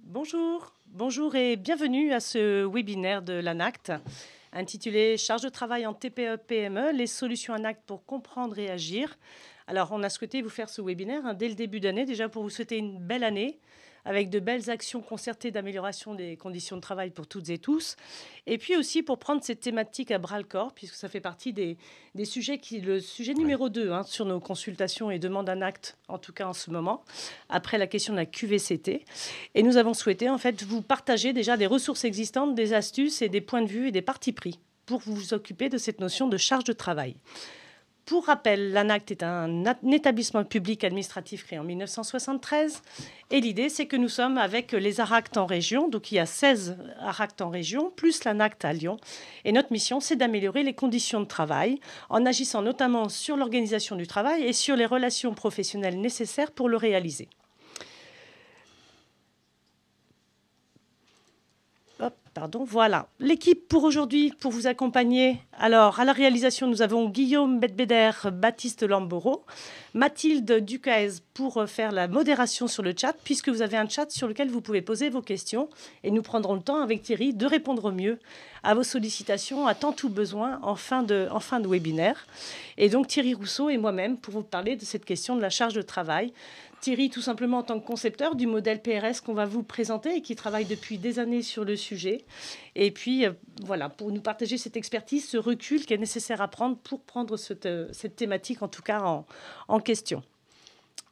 Bonjour et bienvenue à ce webinaire de l'ANACT intitulé Charge de travail en TPE-PME, les solutions ANACT pour comprendre et agir. Alors, on a souhaité vous faire ce webinaire dès le début d'année, déjà pour vous souhaiter une belle année, avec de belles actions concertées d'amélioration des conditions de travail pour toutes et tous, et puis aussi pour prendre cette thématique à bras-le-corps, puisque ça fait partie des sujets le sujet numéro 2 sur nos consultations et demandes ANACT, en tout cas en ce moment, après la question de la QVCT. Et nous avons souhaité en fait vous partager déjà des ressources existantes, des astuces et des points de vue et des partis pris pour vous occuper de cette notion de charge de travail. Pour rappel, l'ANACT est un établissement public administratif créé en 1973. Et l'idée, c'est que nous sommes avec les ARACT en région. Donc, il y a 16 ARACT en région, plus l'ANACT à Lyon. Et notre mission, c'est d'améliorer les conditions de travail en agissant notamment sur l'organisation du travail et sur les relations professionnelles nécessaires pour le réaliser. Voilà. L'équipe pour aujourd'hui, pour vous accompagner. Alors, à la réalisation, nous avons Guillaume Bedbeder, Baptiste Lamboro, Mathilde Ducaez pour faire la modération sur le chat, puisque vous avez un chat sur lequel vous pouvez poser vos questions. Et nous prendrons le temps avec Thierry de répondre au mieux à vos sollicitations, à tant ou besoin en fin de webinaire. Et donc, Thierry Rousseau et moi-même pour vous parler de cette question de la charge de travail. Thierry, tout simplement en tant que concepteur du modèle PRS qu'on va vous présenter et qui travaille depuis des années sur le sujet. Et puis, voilà, pour nous partager cette expertise, ce recul qui est nécessaire à prendre pour prendre cette thématique, en tout cas, en question.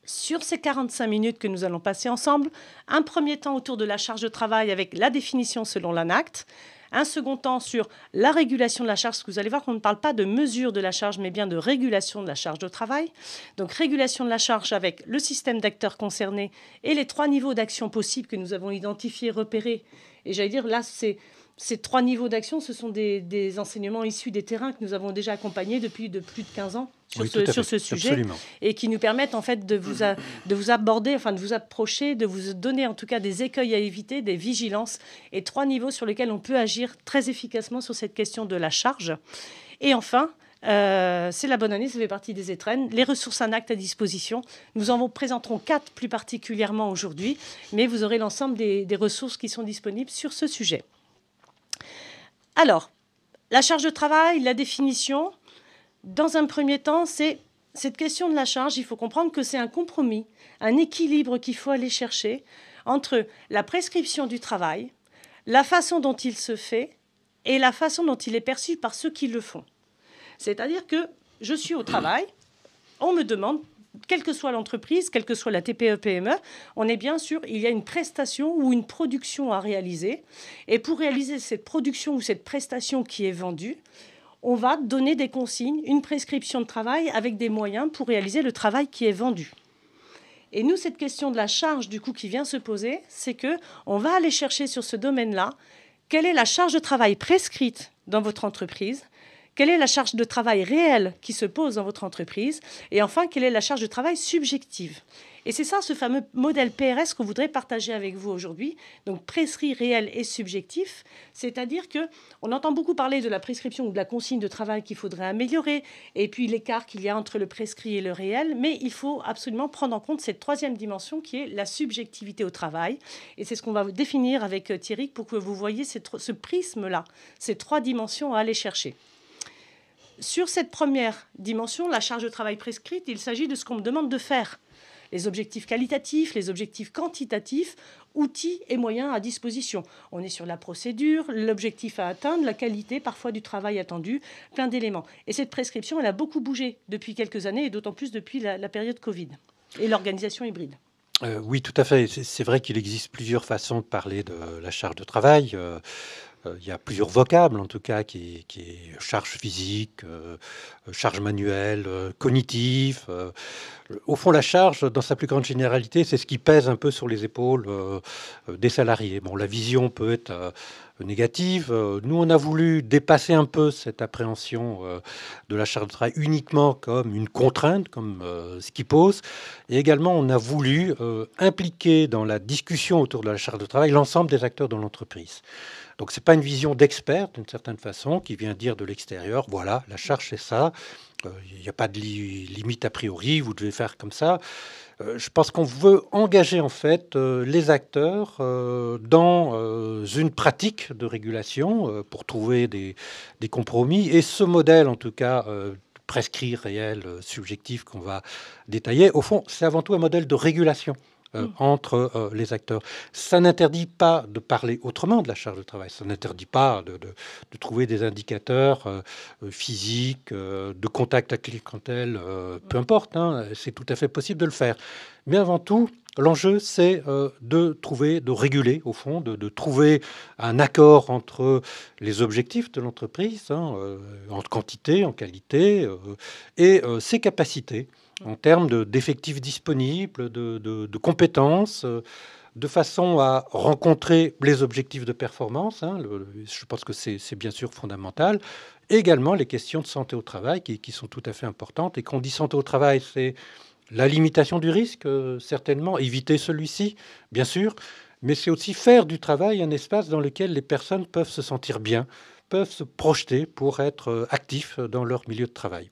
Sur ces 45 minutes que nous allons passer ensemble, un premier temps autour de la charge de travail avec la définition selon l'ANACT, un second temps sur la régulation de la charge, parce que vous allez voir qu'on ne parle pas de mesure de la charge, mais bien de régulation de la charge de travail. Donc, régulation de la charge avec le système d'acteurs concernés et les 3 niveaux d'action possibles que nous avons identifiés, repérés. Et j'allais dire, là, ces 3 niveaux d'action, ce sont des enseignements issus des terrains que nous avons déjà accompagnés depuis plus de 15 ans sur ce sujet. Absolument. Et qui nous permettent en fait de vous aborder, enfin de vous approcher, de vous donner en tout cas des écueils à éviter, des vigilances et 3 niveaux sur lesquels on peut agir très efficacement sur cette question de la charge. Et enfin, c'est la bonne année, ça fait partie des étrennes. Les ressources ANACT à disposition. Nous en présenterons 4 plus particulièrement aujourd'hui, mais vous aurez l'ensemble des ressources qui sont disponibles sur ce sujet. Alors, la charge de travail, la définition. Dans un premier temps, c'est cette question de la charge. Il faut comprendre que c'est un compromis, un équilibre qu'il faut aller chercher entre la prescription du travail, la façon dont il se fait et la façon dont il est perçu par ceux qui le font. C'est-à-dire que je suis au travail, on me demande, quelle que soit l'entreprise, quelle que soit la TPE-PME, on est bien sûr, il y a une prestation ou une production à réaliser. Et pour réaliser cette production ou cette prestation qui est vendue, on va donner des consignes, une prescription de travail avec des moyens pour réaliser le travail qui est vendu. Et nous, cette question de la charge, du coup, qui vient se poser, c'est qu'on va aller chercher sur ce domaine-là, quelle est la charge de travail prescrite dans votre entreprise ? Quelle est la charge de travail réelle qui se pose dans votre entreprise? Et enfin, quelle est la charge de travail subjective? Et c'est ça, ce fameux modèle PRS qu'on voudrait partager avec vous aujourd'hui. Donc, prescrit, réel et subjectif. C'est-à-dire qu'on entend beaucoup parler de la prescription ou de la consigne de travail qu'il faudrait améliorer, et puis l'écart qu'il y a entre le prescrit et le réel. Mais il faut absolument prendre en compte cette 3e dimension qui est la subjectivité au travail. Et c'est ce qu'on va définir avec Thierry pour que vous voyez ce prisme-là, ces 3 dimensions à aller chercher. Sur cette première dimension, la charge de travail prescrite, il s'agit de ce qu'on me demande de faire. Les objectifs qualitatifs, les objectifs quantitatifs, outils et moyens à disposition. On est sur la procédure, l'objectif à atteindre, la qualité parfois du travail attendu, plein d'éléments. Et cette prescription, elle a beaucoup bougé depuis quelques années, et d'autant plus depuis la période Covid et l'organisation hybride. Oui, tout à fait. C'est vrai qu'il existe plusieurs façons de parler de la charge de travail. Il y a plusieurs vocables, en tout cas, qui est charge physique, charge manuelle, cognitive. Au fond, la charge, dans sa plus grande généralité, c'est ce qui pèse un peu sur les épaules des salariés. Bon, la vision peut être négative. Nous, on a voulu dépasser un peu cette appréhension de la charge de travail uniquement comme une contrainte, comme ce qui pose. Et également, on a voulu impliquer dans la discussion autour de la charge de travail l'ensemble des acteurs de l'entreprise. Donc, ce n'est pas une vision d'expert, d'une certaine façon, qui vient dire de l'extérieur, voilà, la charge, c'est ça. Il n'y a pas de limite a priori, vous devez faire comme ça. Je pense qu'on veut engager en fait les acteurs dans une pratique de régulation pour trouver des compromis. Et ce modèle, en tout cas, prescrit, réel, subjectif qu'on va détailler, au fond, c'est avant tout un modèle de régulation entre les acteurs. Ça n'interdit pas de parler autrement de la charge de travail. Ça n'interdit pas de trouver des indicateurs physiques, de contact avec la clientèle, peu importe. Hein, c'est tout à fait possible de le faire. Mais avant tout, l'enjeu, c'est de réguler, au fond, de trouver un accord entre les objectifs de l'entreprise, hein, en quantité, en qualité, et ses capacités en termes d'effectifs disponibles, de compétences, de façon à rencontrer les objectifs de performance. Hein, je pense que c'est bien sûr fondamental. Et également les questions de santé au travail qui sont tout à fait importantes. Et quand on dit santé au travail, c'est la limitation du risque, certainement, éviter celui-ci, bien sûr, mais c'est aussi faire du travail un espace dans lequel les personnes peuvent se sentir bien, peuvent se projeter pour être actifs dans leur milieu de travail.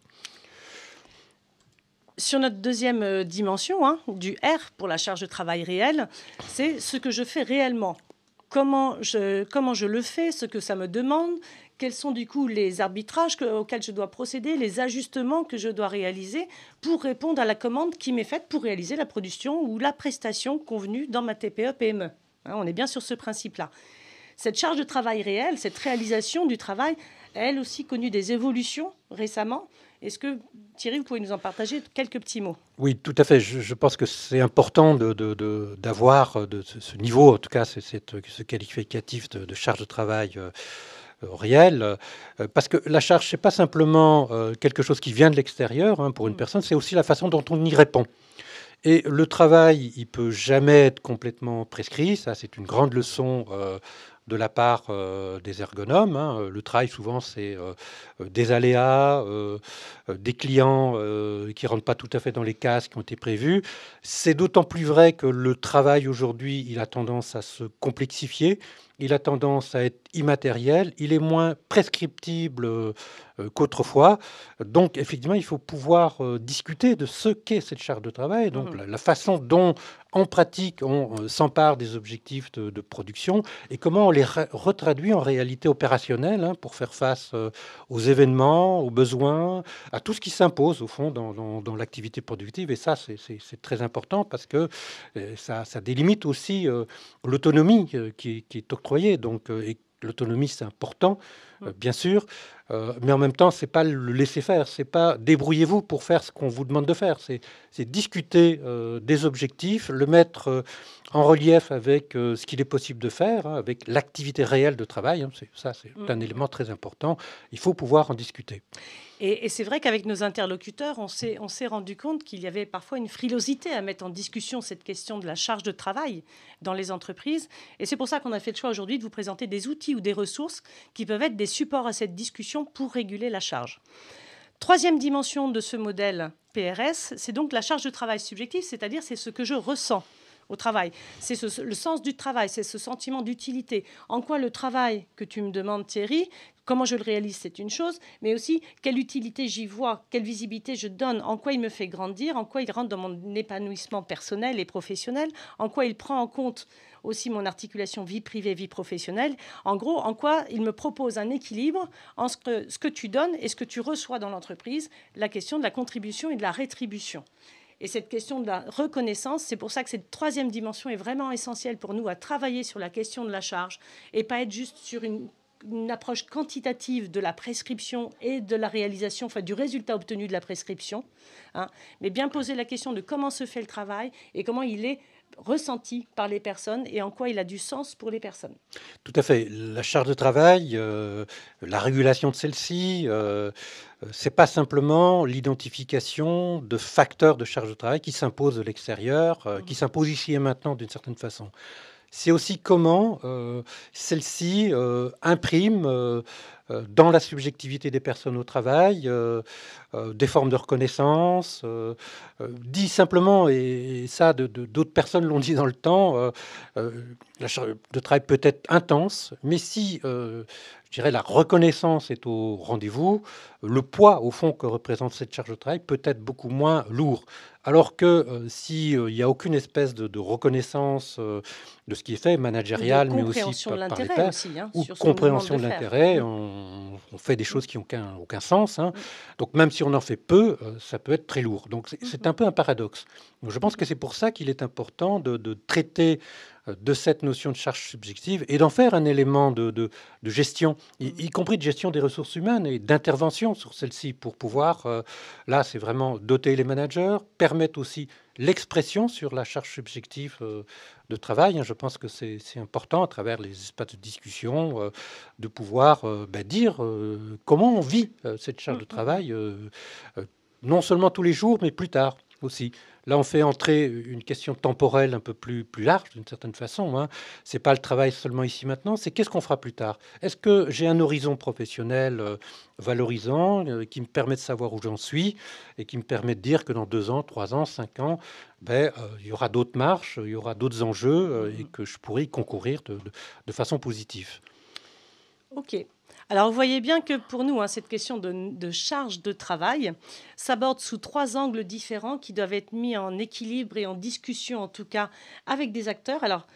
Sur notre deuxième dimension, hein, du R pour la charge de travail réelle, c'est ce que je fais réellement. Comment je le fais, ce que ça me demande, quels sont du coup les arbitrages auxquels je dois procéder, les ajustements que je dois réaliser pour répondre à la commande qui m'est faite pour réaliser la production ou la prestation convenue dans ma TPE-PME. Hein, on est bien sur ce principe-là. Cette charge de travail réelle, cette réalisation du travail, elle aussi connu des évolutions récemment. Est-ce que, Thierry, vous pouvez nous en partager quelques petits mots? Oui, tout à fait. Je pense que c'est important d'avoir de ce niveau, en tout cas, ce qualificatif de charge de travail réel, parce que la charge, c'est pas simplement quelque chose qui vient de l'extérieur, hein, pour une personne, c'est aussi la façon dont on y répond. Et le travail, il peut jamais être complètement prescrit. Ça, c'est une grande leçon de la part des ergonomes. Hein. Le travail, souvent, c'est des aléas, des clients qui rentrent pas tout à fait dans les cases qui ont été prévus. C'est d'autant plus vrai que le travail, aujourd'hui, il a tendance à se complexifier. Il a tendance à être immatériel. Il est moins prescriptible qu'autrefois. Donc, effectivement, il faut pouvoir discuter de ce qu'est cette charge de travail. Donc, la façon dont, en pratique, on s'empare des objectifs de production et comment on les retraduit en réalité opérationnelle, hein, pour faire face aux événements, aux besoins, à tout ce qui s'impose, au fond, dans l'activité productive. Et ça, c'est très important parce que ça délimite aussi l'autonomie qui est octroyée. Donc, et l'autonomie, c'est important, bien sûr, mais en même temps, c'est pas le laisser faire, c'est pas débrouillez-vous pour faire ce qu'on vous demande de faire, c'est discuter des objectifs, le mettre en relief avec ce qu'il est possible de faire, hein, avec l'activité réelle de travail. Hein, c'est un élément très important. Il faut pouvoir en discuter. Et c'est vrai qu'avec nos interlocuteurs, on s'est rendu compte qu'il y avait parfois une frilosité à mettre en discussion cette question de la charge de travail dans les entreprises. Et c'est pour ça qu'on a fait le choix aujourd'hui de vous présenter des outils ou des ressources qui peuvent être des supports à cette discussion pour réguler la charge. Troisième dimension de ce modèle PRS, c'est donc la charge de travail subjective, c'est-à-dire c'est ce que je ressens au travail. C'est le sens du travail, c'est ce sentiment d'utilité. En quoi le travail que tu me demandes, Thierry, comment je le réalise, c'est une chose, mais aussi quelle utilité j'y vois, quelle visibilité je donne, en quoi il me fait grandir, en quoi il rentre dans mon épanouissement personnel et professionnel, en quoi il prend en compte aussi mon articulation vie privée, vie professionnelle. En gros, en quoi il me propose un équilibre entre ce que tu donnes et ce que tu reçois dans l'entreprise, la question de la contribution et de la rétribution. Et cette question de la reconnaissance, c'est pour ça que cette troisième dimension est vraiment essentielle pour nous à travailler sur la question de la charge et pas être juste sur une approche quantitative de la prescription et de la réalisation, enfin du résultat obtenu de la prescription, hein, mais bien poser la question de comment se fait le travail et comment il est ressenti par les personnes et en quoi il a du sens pour les personnes. Tout à fait. La charge de travail, la régulation de celle-ci, c'est pas simplement l'identification de facteurs de charge de travail qui s'imposent de l'extérieur, qui s'imposent ici et maintenant d'une certaine façon. C'est aussi comment celle-ci imprime dans la subjectivité des personnes au travail, des formes de reconnaissance, dit simplement, et ça d'autres personnes l'ont dit dans le temps, la charge de travail peut être intense, mais si je dirais la reconnaissance est au rendez-vous, le poids au fond que représente cette charge de travail peut être beaucoup moins lourd. Alors que si il n'y a aucune espèce de reconnaissance de ce qui est fait, managérial, mais aussi compréhension de par les l'intérêt pairs, aussi, hein, ou sur ce qu'on nous demande compréhension de de faire. l'intérêt, on fait des choses qui n'ont aucun sens, hein. Donc même si on en fait peu, ça peut être très lourd. Donc c'est un peu un paradoxe. Donc je pense que c'est pour ça qu'il est important de traiter de cette notion de charge subjective et d'en faire un élément de gestion, y compris de gestion des ressources humaines et d'intervention sur celles-ci pour pouvoir, là c'est vraiment doter les managers, permettre aussi l'expression sur la charge subjective de travail, hein. Je pense que c'est important à travers les espaces de discussion de pouvoir dire comment on vit cette charge de travail, non seulement tous les jours, mais plus tard aussi. Là, on fait entrer une question temporelle un peu plus large, d'une certaine façon, hein. C'est pas le travail seulement ici maintenant, c'est qu'est-ce qu'on fera plus tard. Est-ce que j'ai un horizon professionnel valorisant qui me permet de savoir où j'en suis et qui me permet de dire que dans 2 ans, 3 ans, 5 ans, il y aura d'autres marches, il y aura d'autres enjeux et que je pourrai y concourir de façon positive. Ok. Alors, vous voyez bien que pour nous, hein, cette question de charge de travail s'aborde sous 3 angles différents qui doivent être mis en équilibre et en discussion, en tout cas, avec des acteurs. Alors,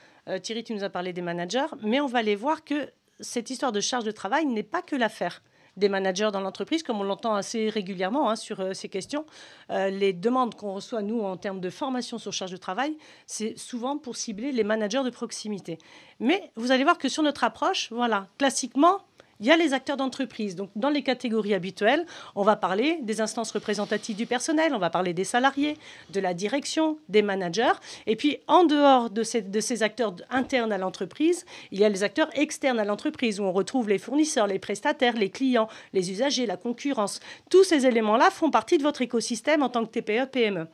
Thierry, tu nous as parlé des managers, mais on va aller voir que cette histoire de charge de travail n'est pas que l'affaire des managers dans l'entreprise, comme on l'entend assez régulièrement hein, sur ces questions. Les demandes qu'on reçoit, nous, en termes de formation sur charge de travail, c'est souvent pour cibler les managers de proximité. Mais vous allez voir que sur notre approche, voilà, classiquement, il y a les acteurs d'entreprise. Donc, dans les catégories habituelles, on va parler des instances représentatives du personnel, on va parler des salariés, de la direction, des managers. Et puis, en dehors de ces acteurs internes à l'entreprise, il y a les acteurs externes à l'entreprise, où on retrouve les fournisseurs, les prestataires, les clients, les usagers, la concurrence. Tous ces éléments-là font partie de votre écosystème en tant que TPE, PME.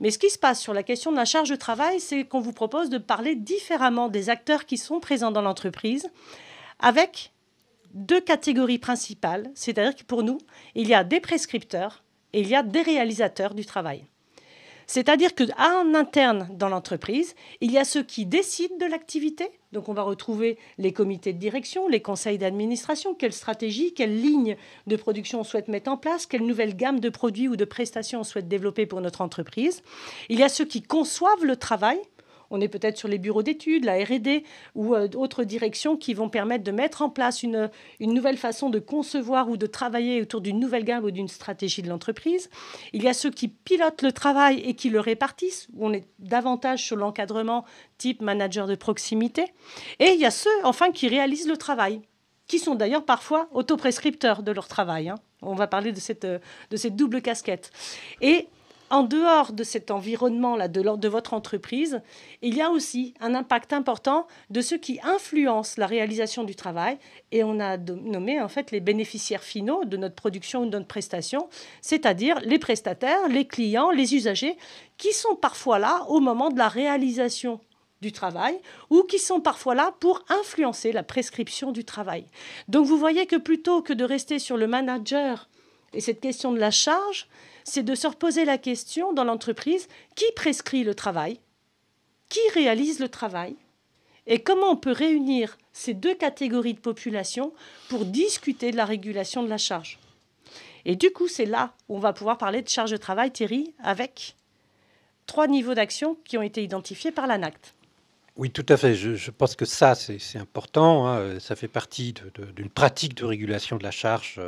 Mais ce qui se passe sur la question de la charge de travail, c'est qu'on vous propose de parler différemment des acteurs qui sont présents dans l'entreprise, avec 2 catégories principales, c'est-à-dire que pour nous, il y a des prescripteurs et il y a des réalisateurs du travail. C'est-à-dire qu'en interne dans l'entreprise, il y a ceux qui décident de l'activité. Donc on va retrouver les comités de direction, les conseils d'administration, quelle stratégie, quelle ligne de production on souhaite mettre en place, quelle nouvelle gamme de produits ou de prestations on souhaite développer pour notre entreprise. Il y a ceux qui conçoivent le travail. On est peut-être sur les bureaux d'études, la R&D ou d'autres directions qui vont permettre de mettre en place une nouvelle façon de concevoir ou de travailler autour d'une nouvelle gamme ou d'une stratégie de l'entreprise. Il y a ceux qui pilotent le travail et qui le répartissent, où on est davantage sur l'encadrement type manager de proximité. Et il y a ceux, enfin, qui réalisent le travail, qui sont d'ailleurs parfois autoprescripteurs de leur travail, hein. On va parler de cette double casquette. Et en dehors de cet environnement-là, de votre entreprise, il y a aussi un impact important de ceux qui influencent la réalisation du travail. Et on a nommé en fait les bénéficiaires finaux de notre production ou de notre prestation, c'est-à-dire les prestataires, les clients, les usagers, qui sont parfois là au moment de la réalisation du travail ou qui sont parfois là pour influencer la prescription du travail. Donc vous voyez que plutôt que de rester sur le manager et cette question de la charge, c'est de se reposer la question dans l'entreprise, qui prescrit le travail, qui réalise le travail, et comment on peut réunir ces 2 catégories de population pour discuter de la régulation de la charge. Et du coup, c'est là où on va pouvoir parler de charge de travail, Thierry, avec 3 niveaux d'action qui ont été identifiés par l'ANACT. Oui, tout à fait. Je pense que ça, c'est important, hein. Ça fait partie d'une pratique de régulation de la charge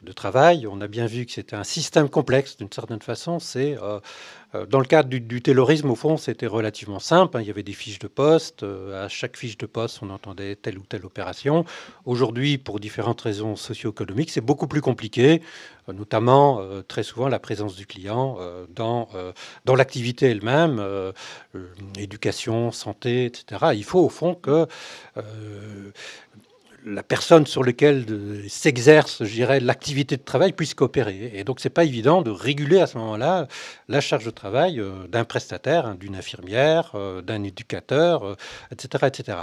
de travail. On a bien vu que c'était un système complexe d'une certaine façon. C'est dans le cadre du taylorisme, au fond, c'était relativement simple, hein. Il y avait des fiches de poste. À chaque fiche de poste, on entendait telle ou telle opération. Aujourd'hui, pour différentes raisons socio-économiques, c'est beaucoup plus compliqué, notamment très souvent la présence du client dans l'activité elle-même, éducation, santé, etc. Il faut au fond que la personne sur laquelle s'exerce, je dirais, l'activité de travail puisse coopérer. Et donc, c'est pas évident de réguler à ce moment-là la charge de travail d'un prestataire, hein, d'une infirmière, d'un éducateur, etc., etc.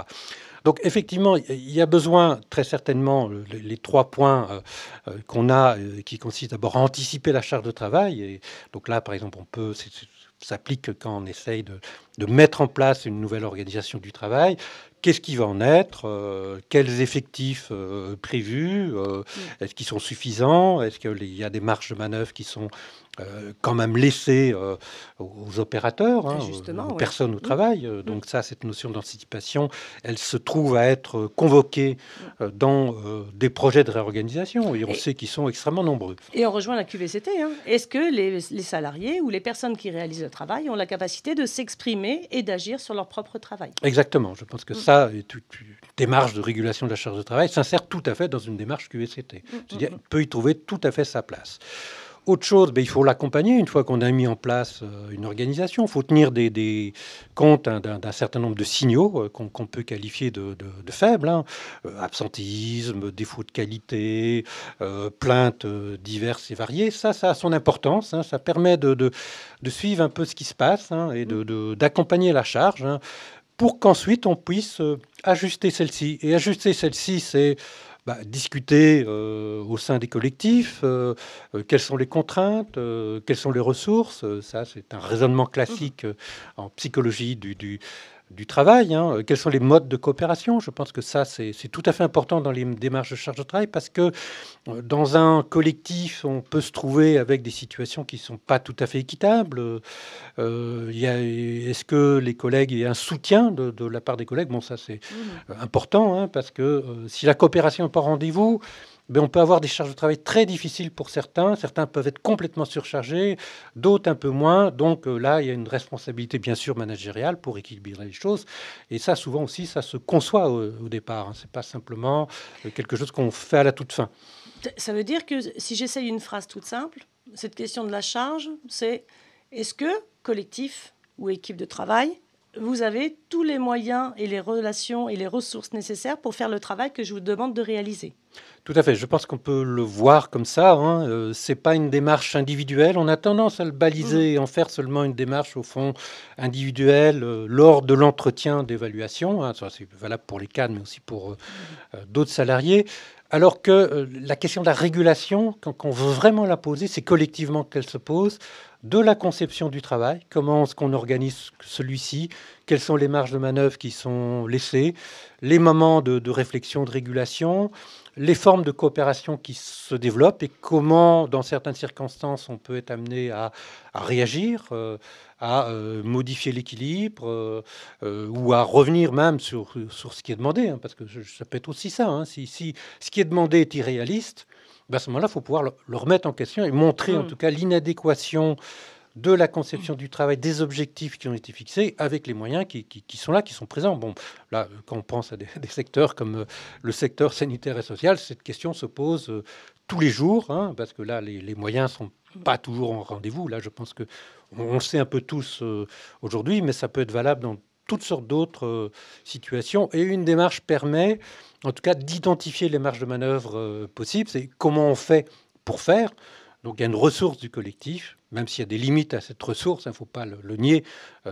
Donc effectivement, il y a besoin très certainement les 3 points qu'on a, qui consistent d'abord à anticiper la charge de travail. Et donc là, par exemple, s'applique quand on essaye de mettre en place une nouvelle organisation du travail. Qu'est-ce qui va en être? Quels effectifs prévus? Est-ce qu'ils sont suffisants? Est-ce qu'il y a des marges de manœuvre qui sont quand même laissées aux opérateurs, aux personnes au travail? Donc ça, cette notion d'anticipation, elle se trouve à être convoquée dans des projets de réorganisation, et on sait qu'ils sont extrêmement nombreux. Et on rejoint la QVCT. Est-ce que les salariés ou les personnes qui réalisent le travail ont la capacité de s'exprimer et d'agir sur leur propre travail? Exactement. Je pense que ça, une démarche de régulation de la charge de travail s'insère tout à fait dans une démarche QVCT. C'est-à-dire, il peut y trouver tout à fait sa place. Autre chose, il faut l'accompagner une fois qu'on a mis en place une organisation. Il faut tenir des compte d'un certain nombre de signaux qu'on peut qualifier de faibles. Absentéisme, défaut de qualité, plaintes diverses et variées. Ça a son importance. Ça permet de suivre un peu ce qui se passe et d'accompagner la charge, pour qu'ensuite on puisse ajuster celle-ci. Et ajuster celle-ci, c'est discuter au sein des collectifs, quelles sont les contraintes, quelles sont les ressources. Ça, c'est un raisonnement classique en psychologie du travail. Quels sont les modes de coopération? Je pense que ça, c'est tout à fait important dans les démarches de charge de travail, parce que dans un collectif, on peut se trouver avec des situations qui ne sont pas tout à fait équitables. Est-ce que les collègues, il y a un soutien de la part des collègues? Bon, ça, c'est important, parce que si la coopération n'est pas au rendez-vous, on peut avoir des charges de travail très difficiles pour certains. Certains peuvent être complètement surchargés, d'autres un peu moins. Donc là, il y a une responsabilité, bien sûr, managériale pour équilibrer les choses. Et ça, souvent aussi, ça se conçoit au départ. Ce n'est pas simplement quelque chose qu'on fait à la toute fin. Ça veut dire que si j'essaye une phrase toute simple, cette question de la charge, c'est: est-ce que, collectif ou équipe de travail, vous avez tous les moyens et les relations et les ressources nécessaires pour faire le travail que je vous demande de réaliser? Tout à fait. Je pense qu'on peut le voir comme ça. C'est pas une démarche individuelle. On a tendance à le baliser et en faire seulement une démarche, au fond, individuelle lors de l'entretien d'évaluation. Ça, c'est valable pour les cadres, mais aussi pour d'autres salariés. Alors que la question de la régulation, quand on veut vraiment la poser, c'est collectivement qu'elle se pose. De la conception du travail, comment est-ce qu'on organise celui-ci, quelles sont les marges de manœuvre qui sont laissées, les moments de réflexion, de régulation, les formes de coopération qui se développent, et comment, dans certaines circonstances, on peut être amené à réagir, à modifier l'équilibre, ou à revenir même sur ce qui est demandé, parce que ça peut être aussi ça. Si ce qui est demandé est irréaliste, à ce moment-là, il faut pouvoir le remettre en question et montrer en tout cas l'inadéquation de la conception du travail, des objectifs qui ont été fixés, avec les moyens qui sont là, qui sont présents. Bon, là, quand on pense à des secteurs comme le secteur sanitaire et social, cette question se pose tous les jours, parce que là, les moyens sont pas toujours en rendez-vous. Là, je pense que on le sait un peu tous aujourd'hui, mais ça peut être valable dans toutes sortes d'autres situations. Et une démarche permet, en tout cas, d'identifier les marges de manœuvre possibles. C'est comment on fait pour faire. Donc, il y a une ressource du collectif, même s'il y a des limites à cette ressource, il ne faut pas le nier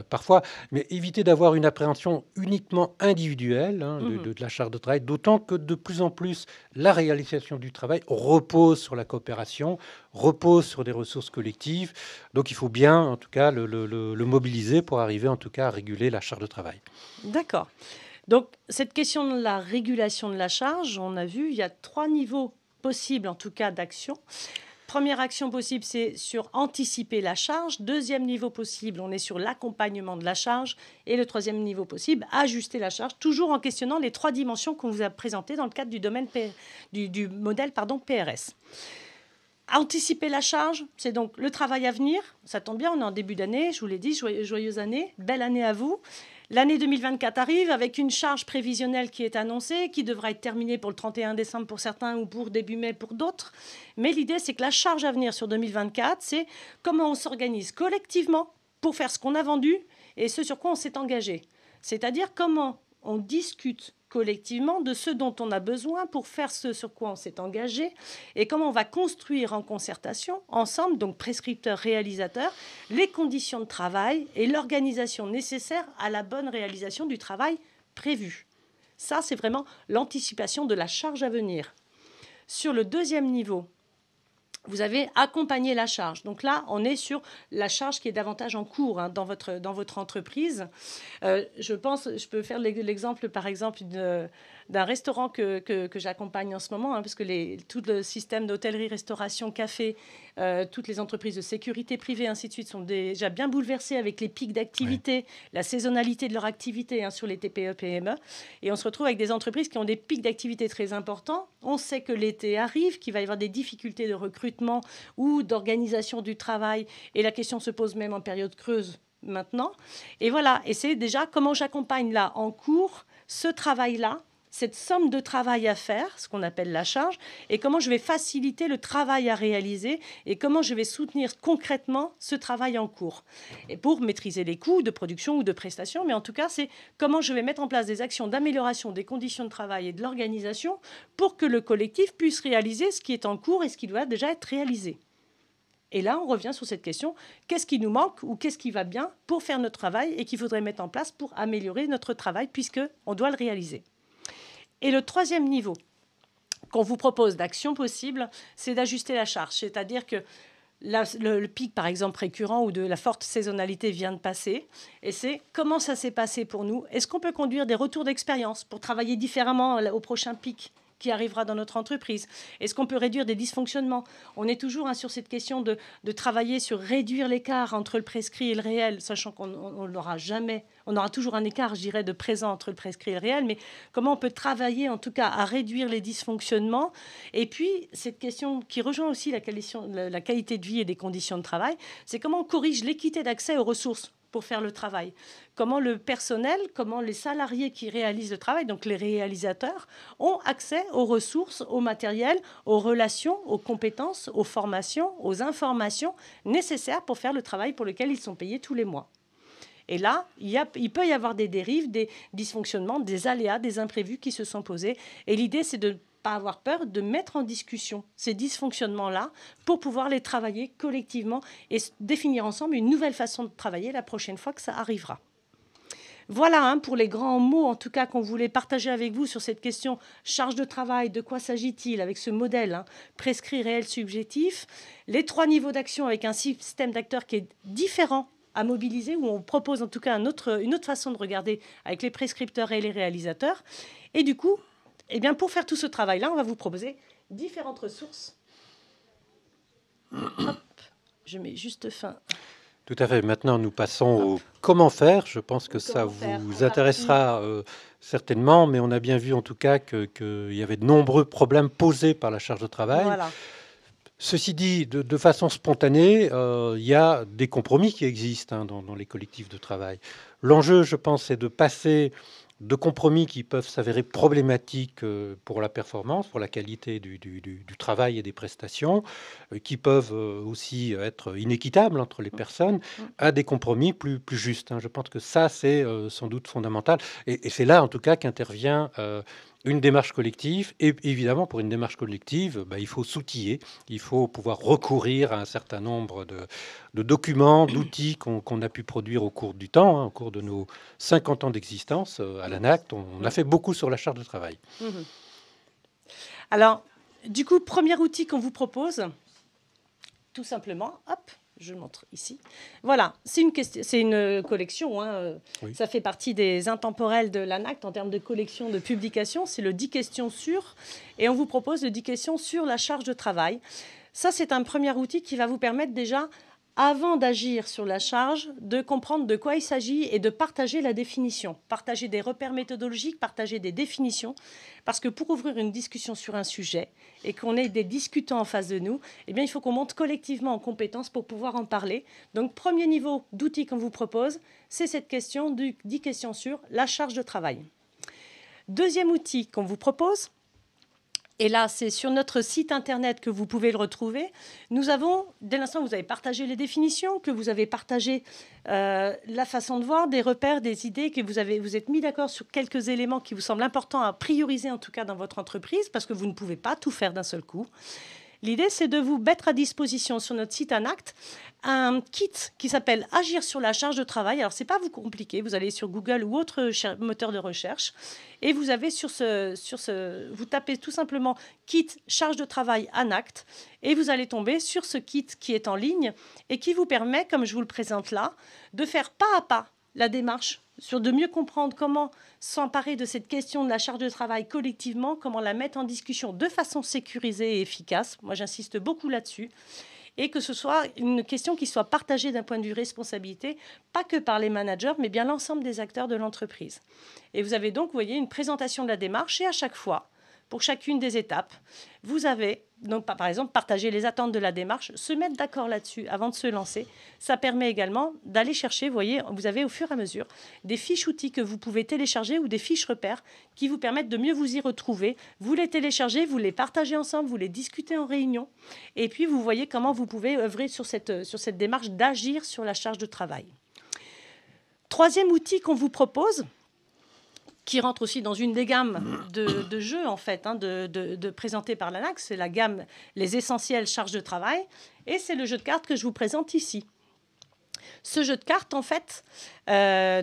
parfois, mais éviter d'avoir une appréhension uniquement individuelle de la charge de travail, d'autant que de plus en plus, la réalisation du travail repose sur la coopération, repose sur des ressources collectives. Donc, il faut bien, en tout cas, le mobiliser pour arriver, en tout cas, à réguler la charge de travail. D'accord. Donc, cette question de la régulation de la charge, on a vu, il y a 3 niveaux possibles, en tout cas, d'action. Première action possible, c'est sur anticiper la charge. Deuxième niveau possible, on est sur l'accompagnement de la charge. Et le troisième niveau possible, ajuster la charge, toujours en questionnant les 3 dimensions qu'on vous a présentées dans le cadre du domaine du modèle PRS. Anticiper la charge, c'est donc le travail à venir. Ça tombe bien, on est en début d'année, je vous l'ai dit, joyeuse année, belle année à vous. L'année 2024 arrive avec une charge prévisionnelle qui est annoncée, qui devra être terminée pour le 31 décembre pour certains ou pour début mai pour d'autres. Mais l'idée, c'est que la charge à venir sur 2024, c'est comment on s'organise collectivement pour faire ce qu'on a vendu et ce sur quoi on s'est engagé. C'est-à-dire comment on discute collectivement de ce dont on a besoin pour faire ce sur quoi on s'est engagé et comment on va construire en concertation, ensemble, donc prescripteurs, réalisateurs, les conditions de travail et l'organisation nécessaire à la bonne réalisation du travail prévu. Ça, c'est vraiment l'anticipation de la charge à venir. Sur le deuxième niveau, vous avez accompagné la charge. Donc là, on est sur la charge qui est davantage en cours dans votre entreprise. Je peux faire l'exemple, par exemple, d'un restaurant que j'accompagne en ce moment, parce que tout le système d'hôtellerie, restauration, café, toutes les entreprises de sécurité privée, ainsi de suite, sont déjà bien bouleversées avec les pics d'activité, la saisonnalité de leur activité sur les TPE, PME. Et on se retrouve avec des entreprises qui ont des pics d'activité très importants. On sait que l'été arrive, qu'il va y avoir des difficultés de recrutement ou d'organisation du travail. Et la question se pose même en période creuse maintenant. Et voilà, et c'est déjà comment j'accompagne là en cours ce travail-là, cette somme de travail à faire, ce qu'on appelle la charge, et comment je vais faciliter le travail à réaliser et comment je vais soutenir concrètement ce travail en cours. Et pour maîtriser les coûts de production ou de prestation, mais en tout cas, c'est comment je vais mettre en place des actions d'amélioration des conditions de travail et de l'organisation pour que le collectif puisse réaliser ce qui est en cours et ce qui doit déjà être réalisé. Et là, on revient sur cette question, qu'est-ce qui nous manque ou qu'est-ce qui va bien pour faire notre travail et qu'il faudrait mettre en place pour améliorer notre travail puisqu'on doit le réaliser. Et le troisième niveau qu'on vous propose d'action possible, c'est d'ajuster la charge. C'est-à-dire que le pic, par exemple, récurrent ou de la forte saisonnalité vient de passer. Et c'est comment ça s'est passé pour nous. Est-ce qu'on peut conduire des retours d'expérience pour travailler différemment au prochain pic qui arrivera dans notre entreprise? Est-ce qu'on peut réduire des dysfonctionnements? On est toujours sur cette question de travailler sur réduire l'écart entre le prescrit et le réel, sachant qu'on n'aura jamais, on aura toujours un écart, je dirais, de présent entre le prescrit et le réel, mais comment on peut travailler, en tout cas, à réduire les dysfonctionnements? Et puis, cette question qui rejoint aussi la qualité de vie et des conditions de travail, c'est comment on corrige l'équité d'accès aux ressources pour faire le travail. Comment le personnel, comment les salariés qui réalisent le travail, donc les réalisateurs, ont accès aux ressources, au matériel, aux relations, aux compétences, aux formations, aux informations nécessaires pour faire le travail pour lequel ils sont payés tous les mois. Et là, il peut y avoir des dérives, des dysfonctionnements, des aléas, des imprévus qui se sont posés. Et l'idée, c'est de pas avoir peur de mettre en discussion ces dysfonctionnements-là pour pouvoir les travailler collectivement et définir ensemble une nouvelle façon de travailler la prochaine fois que ça arrivera. Voilà pour les grands mots, en tout cas, qu'on voulait partager avec vous sur cette question charge de travail. De quoi s'agit-il avec ce modèle prescrit, réel, subjectif? Les 3 niveaux d'action avec un système d'acteurs qui est différent à mobiliser, où on propose en tout cas une autre façon de regarder avec les prescripteurs et les réalisateurs. Et du coup, pour faire tout ce travail-là, on va vous proposer différentes ressources. Hop, je mets juste fin. Tout à fait. Maintenant, nous passons au comment faire. Je pense que ça vous intéressera certainement, mais on a bien vu en tout cas qu'il y avait de nombreux problèmes posés par la charge de travail. Voilà. Ceci dit, de façon spontanée, il y a des compromis qui existent dans les collectifs de travail. L'enjeu, je pense, c'est de passer de compromis qui peuvent s'avérer problématiques pour la performance, pour la qualité du travail et des prestations, qui peuvent aussi être inéquitables entre les personnes, à des compromis plus justes. Je pense que ça, c'est sans doute fondamental. Et c'est là, en tout cas, qu'intervient une démarche collective. Et évidemment, pour une démarche collective, il faut s'outiller, il faut pouvoir recourir à un certain nombre de documents, d'outils qu'on a pu produire au cours du temps, au cours de nos 50 ans d'existence à l'ANACT. On a fait beaucoup sur la charge de travail. Alors, du coup, premier outil qu'on vous propose, tout simplement, hop, je le montre ici. Voilà, c'est une collection. Oui. Ça fait partie des intemporels de l'ANACT en termes de collection de publications. C'est le 10 questions sur. Et on vous propose le 10 questions sur la charge de travail. Ça, c'est un premier outil qui va vous permettre déjà, avant d'agir sur la charge, de comprendre de quoi il s'agit et de partager la définition. Partager des repères méthodologiques, partager des définitions. Parce que pour ouvrir une discussion sur un sujet et qu'on ait des discutants en face de nous, il faut qu'on monte collectivement en compétences pour pouvoir en parler. Donc, premier niveau d'outils qu'on vous propose, c'est cette question du 10 questions sur la charge de travail. Deuxième outil qu'on vous propose, et là, c'est sur notre site internet que vous pouvez le retrouver. Nous avons, dès l'instant où vous avez partagé les définitions, que vous avez partagé la façon de voir, des repères, des idées, que vous êtes mis d'accord sur quelques éléments qui vous semblent importants à prioriser, en tout cas dans votre entreprise, parce que vous ne pouvez pas tout faire d'un seul coup. L'idée, c'est de vous mettre à disposition sur notre site Anact un kit qui s'appelle Agir sur la charge de travail. Alors, ce n'est pas vous compliqué. Vous allez sur Google ou autre moteur de recherche et vous avez vous tapez tout simplement kit charge de travail Anact et vous allez tomber sur ce kit qui est en ligne et qui vous permet, comme je vous le présente là, de faire pas à pas la démarche de mieux comprendre comment s'emparer de cette question de la charge de travail collectivement, comment la mettre en discussion de façon sécurisée et efficace. Moi, j'insiste beaucoup là-dessus. Et que ce soit une question qui soit partagée d'un point de vue responsabilité, pas que par les managers, mais bien l'ensemble des acteurs de l'entreprise. Et vous avez donc, vous voyez, une présentation de la démarche et à chaque fois, pour chacune des étapes, vous avez, donc, par exemple, partager les attentes de la démarche, se mettre d'accord là-dessus avant de se lancer. Ça permet également d'aller chercher, vous voyez, vous avez au fur et à mesure des fiches outils que vous pouvez télécharger ou des fiches repères qui vous permettent de mieux vous y retrouver. Vous les téléchargez, vous les partagez ensemble, vous les discutez en réunion. Et puis, vous voyez comment vous pouvez œuvrer sur cette démarche d'agir sur la charge de travail. Troisième outil qu'on vous propose, qui rentre aussi dans une des gammes de jeux, en fait, de présenter par l'ANAC. C'est la gamme Les essentiels charges de travail. Et c'est le jeu de cartes que je vous présente ici. Ce jeu de cartes, en fait,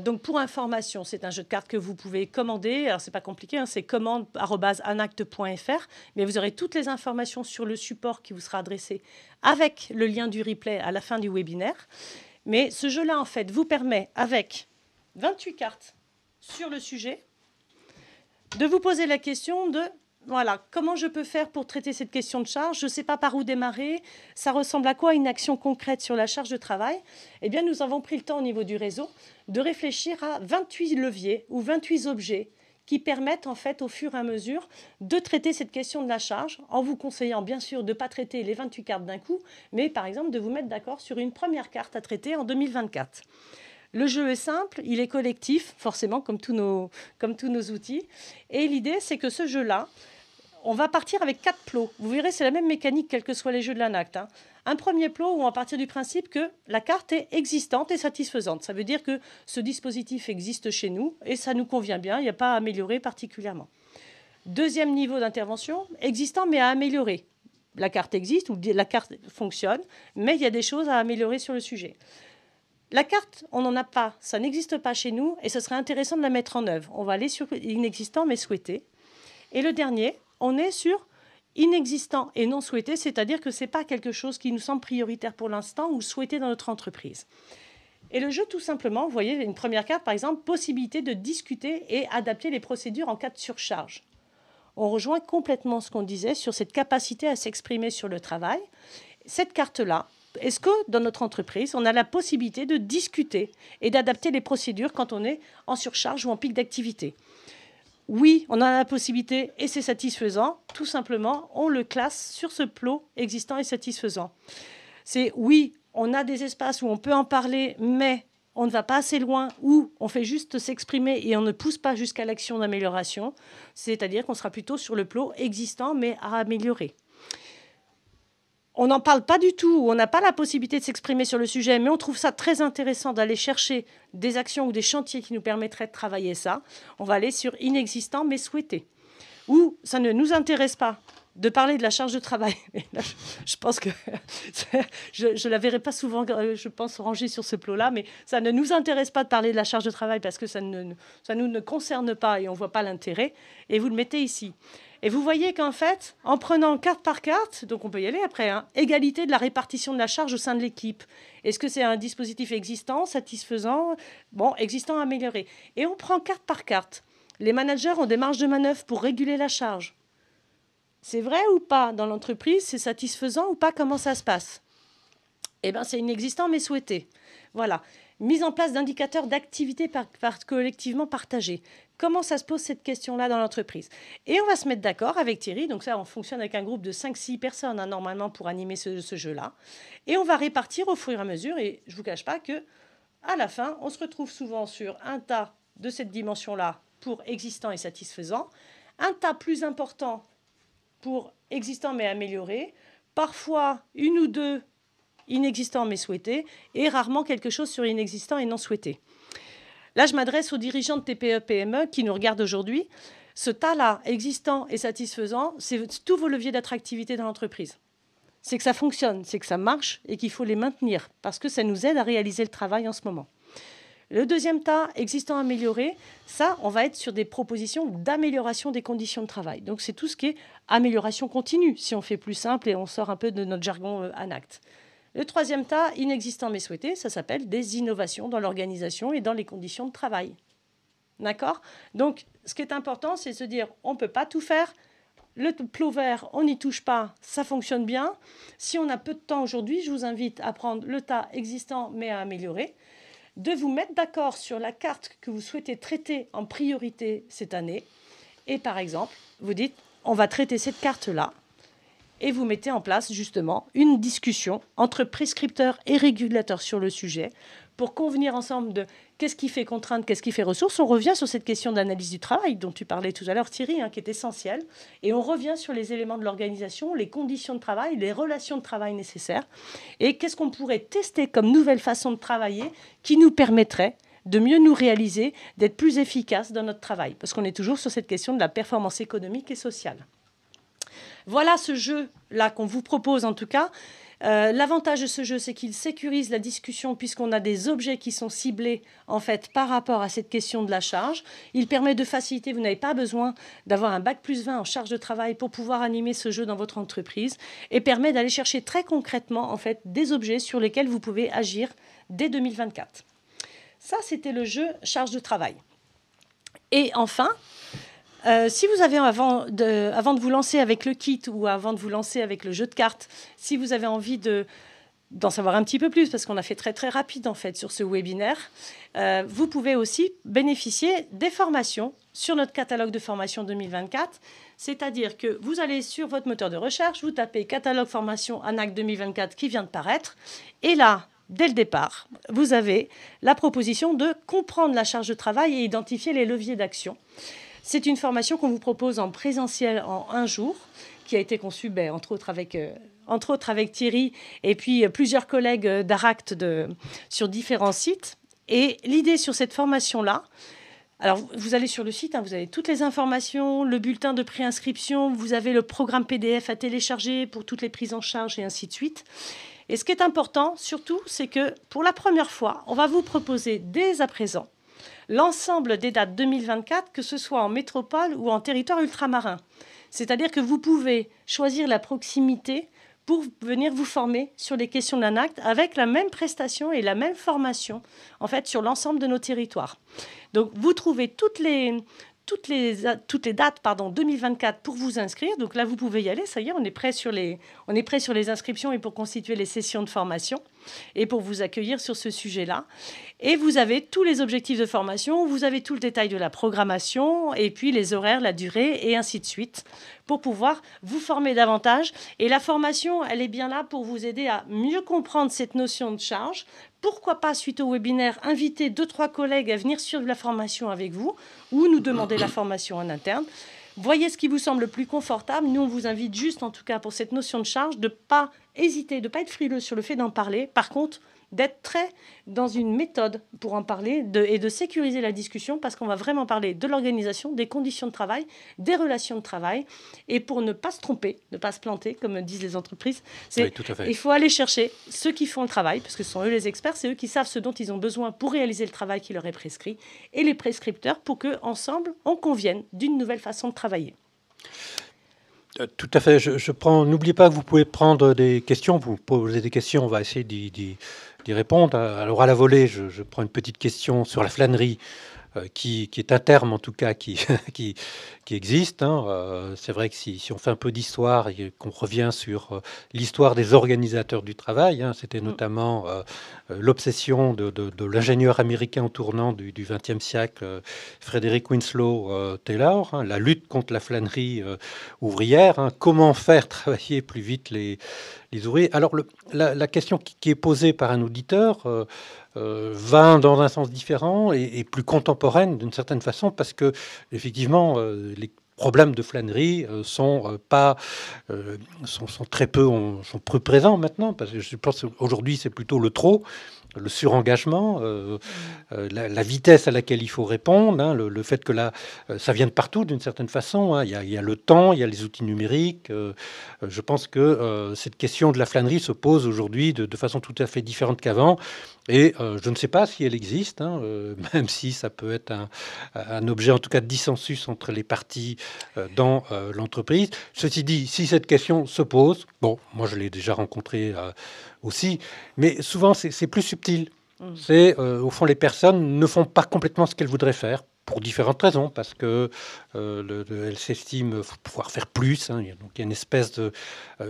donc pour information, c'est un jeu de cartes que vous pouvez commander. Alors, c'est pas compliqué, c'est commande@anact.fr. Mais vous aurez toutes les informations sur le support qui vous sera adressé avec le lien du replay à la fin du webinaire. Mais ce jeu-là, en fait, vous permet, avec 28 cartes sur le sujet, de vous poser la question de, voilà, comment je peux faire pour traiter cette question de charge? Je ne sais pas par où démarrer. Ça ressemble à quoi une action concrète sur la charge de travail? Eh bien, nous avons pris le temps au niveau du réseau de réfléchir à 28 leviers ou 28 objets qui permettent, en fait, au fur et à mesure, de traiter cette question de la charge, en vous conseillant, bien sûr, de ne pas traiter les 28 cartes d'un coup, mais, par exemple, de vous mettre d'accord sur une première carte à traiter en 2024. Le jeu est simple, il est collectif, forcément, comme tous nos outils. Et l'idée, c'est que ce jeu-là, on va partir avec 4 plots. Vous verrez, c'est la même mécanique, quels que soient les jeux de l'ANACT. Un premier plot où on va partir du principe que la carte est existante et satisfaisante. Ça veut dire que ce dispositif existe chez nous et ça nous convient bien, il n'y a pas à améliorer particulièrement. Deuxième niveau d'intervention, existant mais à améliorer. La carte existe ou la carte fonctionne, mais il y a des choses à améliorer sur le sujet. La carte, on n'en a pas, ça n'existe pas chez nous et ce serait intéressant de la mettre en œuvre. On va aller sur inexistant mais souhaité. Et le dernier, on est sur inexistant et non souhaité, c'est-à-dire que ce n'est pas quelque chose qui nous semble prioritaire pour l'instant ou souhaité dans notre entreprise. Et le jeu, tout simplement, vous voyez, une première carte, par exemple, possibilité de discuter et adapter les procédures en cas de surcharge. On rejoint complètement ce qu'on disait sur cette capacité à s'exprimer sur le travail. Cette carte-là, est-ce que dans notre entreprise, on a la possibilité de discuter et d'adapter les procédures quand on est en surcharge ou en pic d'activité? Oui, on a la possibilité et c'est satisfaisant. Tout simplement, on le classe sur ce plot existant et satisfaisant. C'est oui, on a des espaces où on peut en parler, mais on ne va pas assez loin, ou on fait juste s'exprimer et on ne pousse pas jusqu'à l'action d'amélioration. C'est-à-dire qu'on sera plutôt sur le plot existant, mais à améliorer. On n'en parle pas du tout, on n'a pas la possibilité de s'exprimer sur le sujet, mais on trouve ça très intéressant d'aller chercher des actions ou des chantiers qui nous permettraient de travailler ça. On va aller sur inexistant mais souhaité. Ou ça ne nous intéresse pas de parler de la charge de travail. Là, je pense que je ne la verrai pas souvent, je pense, rangée sur ce plot-là, mais ça ne nous intéresse pas de parler de la charge de travail parce que ça nous ne concerne pas et on ne voit pas l'intérêt. Et vous le mettez ici. Et vous voyez qu'en fait, en prenant carte par carte, donc on peut y aller après, égalité de la répartition de la charge au sein de l'équipe. Est-ce que c'est un dispositif existant, satisfaisant, existant, amélioré? Et on prend carte par carte. Les managers ont des marges de manœuvre pour réguler la charge. C'est vrai ou pas dans l'entreprise? C'est satisfaisant ou pas? Comment ça se passe? Eh bien, c'est inexistant mais souhaité. Voilà. Mise en place d'indicateurs d'activité collectivement partagés. Comment ça se pose cette question-là dans l'entreprise? Et on va se mettre d'accord avec Thierry. Donc ça, on fonctionne avec un groupe de 5-6 personnes normalement pour animer ce jeu-là. Et on va répartir au fur et à mesure. Et je ne vous cache pas qu'à la fin, on se retrouve souvent sur un tas de cette dimension-là pour existant et satisfaisant, un tas plus important pour existant mais amélioré, parfois une ou deux inexistant mais souhaité, et rarement quelque chose sur inexistant et non souhaité. Là, je m'adresse aux dirigeants de TPE-PME qui nous regardent aujourd'hui. Ce tas-là, existant et satisfaisant, c'est tous vos leviers d'attractivité dans l'entreprise. c'est que ça fonctionne, c'est que ça marche et qu'il faut les maintenir parce que ça nous aide à réaliser le travail en ce moment. Le deuxième tas, existant amélioré, ça, on va être sur des propositions d'amélioration des conditions de travail. Donc, c'est tout ce qui est amélioration continue, si on fait plus simple et on sort un peu de notre jargon ANACT. Le troisième tas, inexistant mais souhaité, ça s'appelle des innovations dans l'organisation et dans les conditions de travail. D'accord ? Donc, ce qui est important, c'est de se dire, on ne peut pas tout faire. Le plot vert, on n'y touche pas, ça fonctionne bien. Si on a peu de temps aujourd'hui, je vous invite à prendre le tas existant mais à améliorer, de vous mettre d'accord sur la carte que vous souhaitez traiter en priorité cette année. Et par exemple, vous dites, on va traiter cette carte-là. Et vous mettez en place justement une discussion entre prescripteurs et régulateurs sur le sujet pour convenir ensemble de qu'est-ce qui fait contrainte, qu'est-ce qui fait ressource. On revient sur cette question d'analyse du travail dont tu parlais tout à l'heure, Thierry, qui est essentielle. Et on revient sur les éléments de l'organisation, les conditions de travail, les relations de travail nécessaires. Et qu'est-ce qu'on pourrait tester comme nouvelle façon de travailler qui nous permettrait de mieux nous réaliser, d'être plus efficaces dans notre travail. Parce qu'on est toujours sur cette question de la performance économique et sociale. Voilà ce jeu-là qu'on vous propose en tout cas. L'avantage de ce jeu, c'est qu'il sécurise la discussion puisqu'on a des objets qui sont ciblés en fait par rapport à cette question de la charge. Il permet de faciliter, vous n'avez pas besoin d'avoir un bac+20 en charge de travail pour pouvoir animer ce jeu dans votre entreprise et permet d'aller chercher très concrètement en fait des objets sur lesquels vous pouvez agir dès 2024. Ça, c'était le jeu charge de travail. Et enfin, si vous avez, avant de vous lancer avec le kit ou avant de vous lancer avec le jeu de cartes, si vous avez envie d'en savoir un petit peu plus, parce qu'on a fait très très rapide en fait sur ce webinaire, vous pouvez aussi bénéficier des formations sur notre catalogue de formation 2024. C'est-à-dire que vous allez sur votre moteur de recherche, vous tapez catalogue formation ANACT 2024 qui vient de paraître, et là, dès le départ, vous avez la proposition de comprendre la charge de travail et identifier les leviers d'action. C'est une formation qu'on vous propose en présentiel en 1 jour, qui a été conçue entre autres avec Thierry et puis plusieurs collègues d'ARACT sur différents sites. Et l'idée sur cette formation-là, alors vous allez sur le site, vous avez toutes les informations, le bulletin de préinscription, vous avez le programme PDF à télécharger pour toutes les prises en charge et ainsi de suite. Et ce qui est important surtout, c'est que pour la première fois, on va vous proposer dès à présent l'ensemble des dates 2024, que ce soit en métropole ou en territoire ultramarin. C'est-à-dire que vous pouvez choisir la proximité pour venir vous former sur les questions d'un acte avec la même prestation et la même formation en fait sur l'ensemble de nos territoires. Donc vous trouvez toutes les dates 2024 pour vous inscrire. Donc là, vous pouvez y aller. Ça y est, on est prêt sur les inscriptions et pour constituer les sessions de formation et pour vous accueillir sur ce sujet-là. Et vous avez tous les objectifs de formation, vous avez tout le détail de la programmation et puis les horaires, la durée et ainsi de suite pour pouvoir vous former davantage. Et la formation, elle est bien là pour vous aider à mieux comprendre cette notion de charge. Pourquoi pas, suite au webinaire, inviter 2-3 collègues à venir suivre la formation avec vous ou nous demander la formation en interne. Voyez ce qui vous semble le plus confortable. Nous, on vous invite juste, en tout cas, pour cette notion de charge, de ne pas hésiter, de ne pas être frileux sur le fait d'en parler. Par contre, d'être très dans une méthode pour en parler et de sécuriser la discussion parce qu'on va vraiment parler de l'organisation, des conditions de travail, des relations de travail. Et pour ne pas se tromper, ne pas se planter, comme disent les entreprises, oui, tout à fait. Il faut aller chercher ceux qui font le travail, parce que ce sont eux les experts, c'est eux qui savent ce dont ils ont besoin pour réaliser le travail qui leur est prescrit, et les prescripteurs pour qu'ensemble, on convienne d'une nouvelle façon de travailler. Tout à fait. N'oubliez pas que vous pouvez prendre des questions. Vous posez des questions, on va essayer d'y répondre. Alors à la volée, je prends une petite question sur la flânerie, qui est un terme en tout cas qui existe. C'est vrai que si on fait un peu d'histoire et qu'on revient sur l'histoire des organisateurs du travail, c'était notamment l'obsession de l'ingénieur américain au tournant du XXe siècle, Frederick Winslow Taylor, la lutte contre la flânerie ouvrière, comment faire travailler plus vite les ouvriers. Alors la question qui est posée par un auditeur va dans un sens différent et plus contemporaine d'une certaine façon parce que effectivement les problèmes de flânerie sont très peu présents maintenant parce que je pense qu'aujourd'hui c'est plutôt le trop le surengagement, la vitesse à laquelle il faut répondre, hein, le fait que là, ça vient de partout d'une certaine façon. Hein. Il y a le temps, il y a les outils numériques. Je pense que cette question de la flânerie se pose aujourd'hui de façon tout à fait différente qu'avant. Et je ne sais pas si elle existe, hein, même si ça peut être un objet en tout cas de dissensus entre les parties dans l'entreprise. Ceci dit, si cette question se pose, bon, moi je l'ai déjà rencontrée aussi, mais souvent c'est plus subtil. C'est au fond les personnes ne font pas complètement ce qu'elles voudraient faire pour différentes raisons, parce que elles s'estiment pouvoir faire plus. Hein, donc il y a une espèce de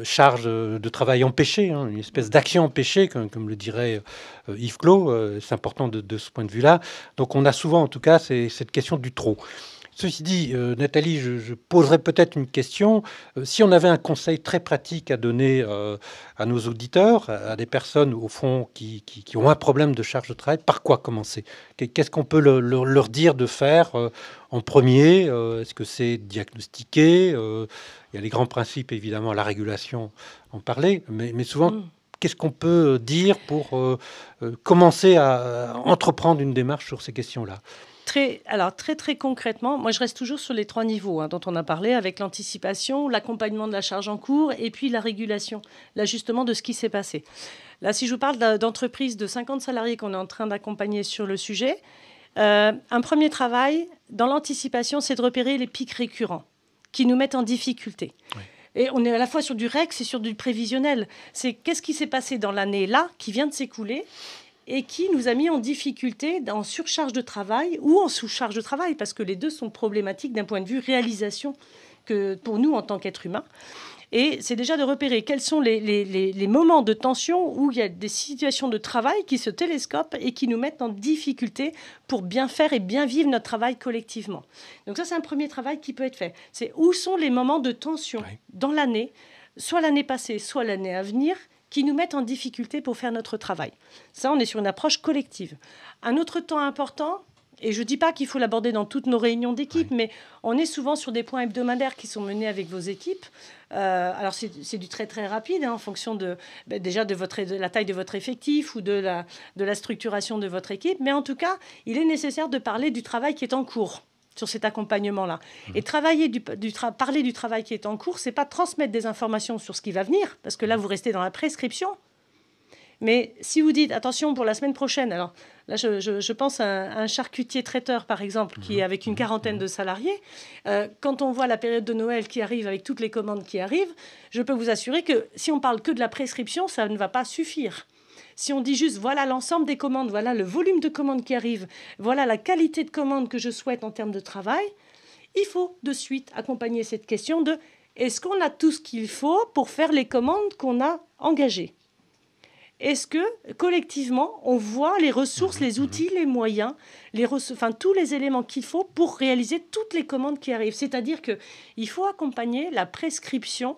charge de travail empêchée, hein, une espèce d'action empêchée, comme le dirait Yves Clos. C'est important de ce point de vue-là. Donc on a souvent, en tout cas, cette question du trop. Ceci dit, Nathalie, je poserais peut-être une question. Si on avait un conseil très pratique à donner à nos auditeurs, à des personnes, au fond, qui ont un problème de charge de travail, par quoi commencer? Qu'est-ce qu'on peut leur dire de faire en premier? Est-ce que c'est diagnostiquer? Il y a les grands principes, évidemment, la régulation, en parler, mais souvent, qu'est-ce qu'on peut dire pour commencer à entreprendre une démarche sur ces questions-là? Très concrètement, moi je reste toujours sur les 3 niveaux dont on a parlé, avec l'anticipation, l'accompagnement de la charge en cours et puis la régulation, l'ajustement de ce qui s'est passé. Là, si je vous parle d'entreprises de 50 salariés qu'on est en train d'accompagner sur le sujet, un premier travail dans l'anticipation, c'est de repérer les pics récurrents qui nous mettent en difficulté. Oui. Et on est à la fois sur du REX et sur du prévisionnel. C'est qu'est-ce qui s'est passé dans l'année là, qui vient de s'écouler, et qui nous a mis en difficulté, en surcharge de travail ou en sous-charge de travail, parce que les deux sont problématiques d'un point de vue réalisation que pour nous en tant qu'êtres humains. Et c'est déjà de repérer quels sont les moments de tension où il y a des situations de travail qui se télescopent et qui nous mettent en difficulté pour bien faire et bien vivre notre travail collectivement. Donc ça, c'est un premier travail qui peut être fait. C'est où sont les moments de tension dans l'année, soit l'année passée, soit l'année à venir, qui nous mettent en difficulté pour faire notre travail. Ça, on est sur une approche collective. Un autre temps important, et je ne dis pas qu'il faut l'aborder dans toutes nos réunions d'équipe, mais on est souvent sur des points hebdomadaires qui sont menés avec vos équipes. Alors, c'est du très, très rapide, en fonction déjà de la taille de votre effectif ou de la structuration de votre équipe. Mais en tout cas, il est nécessaire de parler du travail qui est en cours sur cet accompagnement-là. Et parler du travail qui est en cours, c'est pas transmettre des informations sur ce qui va venir, parce que là, vous restez dans la prescription. Mais si vous dites, attention, pour la semaine prochaine, alors là, je pense à un charcutier traiteur, par exemple, qui est avec une quarantaine de salariés. Quand on voit la période de Noël qui arrive, avec toutes les commandes qui arrivent, je peux vous assurer que si on parle que de la prescription, ça ne va pas suffire. Si on dit juste, voilà l'ensemble des commandes, voilà le volume de commandes qui arrivent, voilà la qualité de commandes que je souhaite en termes de travail, il faut de suite accompagner cette question de est-ce qu'on a tout ce qu'il faut pour faire les commandes qu'on a engagées? Est-ce que, collectivement, on voit les ressources, les outils, les moyens, tous les éléments qu'il faut pour réaliser toutes les commandes qui arrivent? C'est-à-dire qu'il faut accompagner la prescription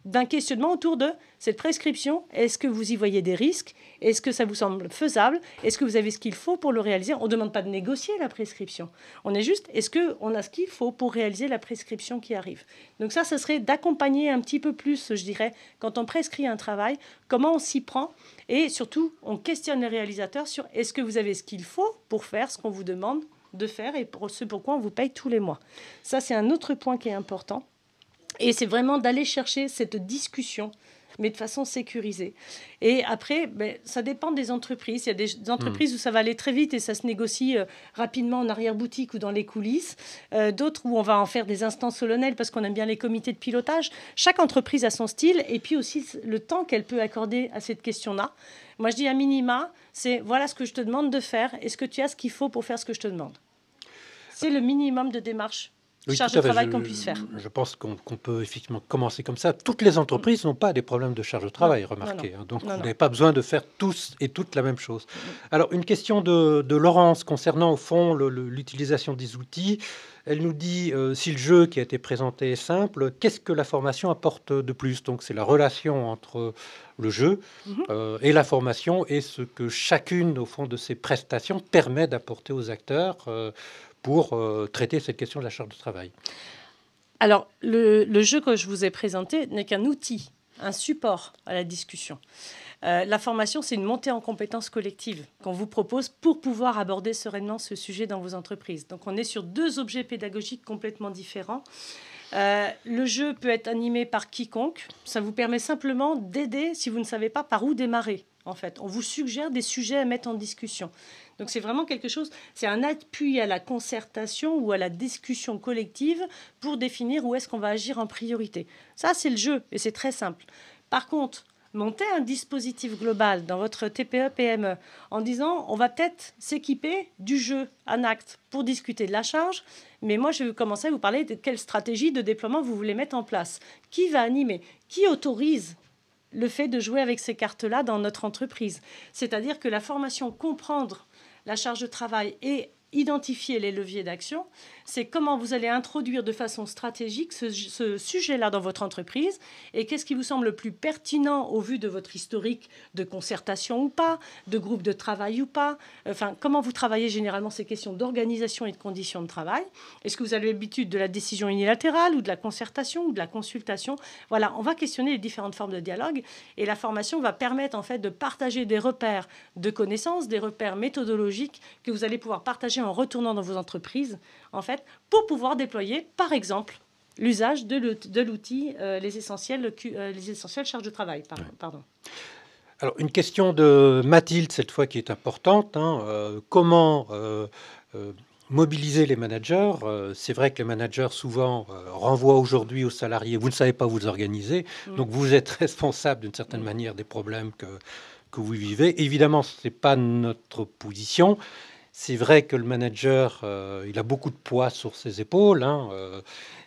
d'un questionnement autour de cette prescription. Est-ce que vous y voyez des risques? Est-ce que ça vous semble faisable? Est-ce que vous avez ce qu'il faut pour le réaliser? On ne demande pas de négocier la prescription. On est juste, est-ce qu'on a ce qu'il faut pour réaliser la prescription qui arrive? Donc ça serait d'accompagner un petit peu plus, je dirais, quand on prescrit un travail, comment on s'y prend. Et surtout, on questionne les réalisateurs sur est-ce que vous avez ce qu'il faut pour faire ce qu'on vous demande de faire et pour ce pourquoi on vous paye tous les mois. Ça, c'est un autre point qui est important. Et c'est vraiment d'aller chercher cette discussion, mais de façon sécurisée. Et après, ça dépend des entreprises. Il y a des entreprises où ça va aller très vite et ça se négocie rapidement en arrière-boutique ou dans les coulisses. D'autres où on va en faire des instants solennels parce qu'on aime bien les comités de pilotage. Chaque entreprise a son style et puis aussi le temps qu'elle peut accorder à cette question-là. Moi, je dis à minima, c'est voilà ce que je te demande de faire. Est-ce que tu as ce qu'il faut pour faire ce que je te demande? C'est le minimum de démarche. Charge de travail qu'on puisse faire. Je pense qu'on peut effectivement commencer comme ça. Toutes les entreprises n'ont pas des problèmes de charge de travail, remarquez. Donc, vous n'avez pas besoin de faire tous et toutes la même chose. Alors, une question de Laurence concernant, au fond, l'utilisation des outils. Elle nous dit, si le jeu qui a été présenté est simple, qu'est-ce que la formation apporte de plus? Donc, c'est la relation entre le jeu et la formation et ce que chacune, au fond, de ces prestations permet d'apporter aux acteurs pour traiter cette question de la charge de travail. Alors, le jeu que je vous ai présenté n'est qu'un outil, un support à la discussion. La formation, c'est une montée en compétences collectives qu'on vous propose pour pouvoir aborder sereinement ce sujet dans vos entreprises. Donc on est sur 2 objets pédagogiques complètement différents. Le jeu peut être animé par quiconque. Ça vous permet simplement d'aider si vous ne savez pas par où démarrer. En fait, on vous suggère des sujets à mettre en discussion. Donc c'est vraiment quelque chose, c'est un appui à la concertation ou à la discussion collective pour définir où est-ce qu'on va agir en priorité. Ça, c'est le jeu et c'est très simple. Par contre, monter un dispositif global dans votre TPE-PME en disant on va peut-être s'équiper du jeu ANACT pour discuter de la charge, mais moi je vais commencer à vous parler de quelle stratégie de déploiement vous voulez mettre en place. Qui va animer? Qui autorise le fait de jouer avec ces cartes-là dans notre entreprise? C'est-à-dire que la formation comprendre la charge de travail et identifier les leviers d'action, c'est comment vous allez introduire de façon stratégique ce sujet-là dans votre entreprise et qu'est-ce qui vous semble le plus pertinent au vu de votre historique de concertation ou pas, de groupe de travail ou pas, enfin, comment vous travaillez généralement ces questions d'organisation et de conditions de travail. Est-ce que vous avez l'habitude de la décision unilatérale ou de la concertation ou de la consultation? Voilà, on va questionner les différentes formes de dialogue et la formation va permettre en fait de partager des repères de connaissances, des repères méthodologiques que vous allez pouvoir partager en retournant dans vos entreprises, en fait, pour pouvoir déployer, par exemple, l'usage de l'outil, les essentielles charges de travail. Pardon. Alors, une question de Mathilde, cette fois, qui est importante. Comment mobiliser les managers? C'est vrai que les managers, souvent, renvoient aujourd'hui aux salariés, vous ne savez pas vous organiser, donc vous êtes responsable, d'une certaine manière, des problèmes que vous vivez. Évidemment, ce n'est pas notre position. C'est vrai que le manager, il a beaucoup de poids sur ses épaules,